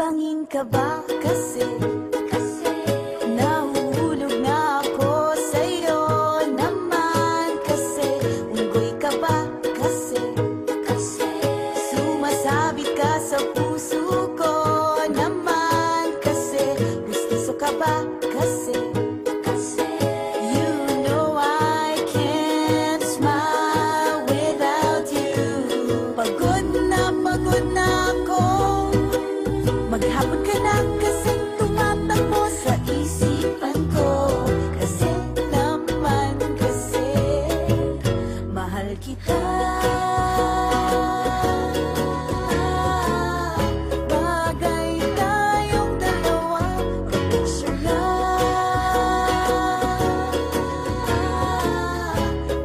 Banging ka ba kasi nahuhulog na ako sa'yo naman kasi unggoy ka ba kasi sumasabit ka sa puso ko naman kasi gusto ka ba kasi you know I can't smile without you. Pagod na ako, maghapon ka na kasing tumatakbo sa isipan ko. Kasi naman kasi mahal kita. Bagay tayong dalawa, picture lang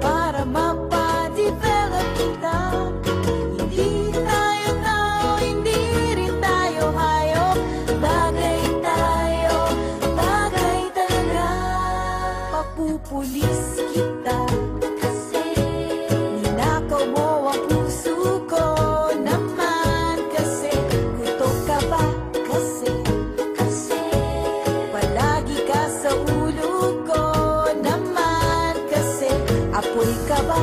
para mapadevelop kita. Hindi tayo tao, hindi rin tayo hayop. Bagay tayo, bagay talaga. Papupulis kita kasi ninakaw mo ang puso ko naman kasi gutom ka ba kasi palagi ka sa ulo ko naman kasi apoy ka ba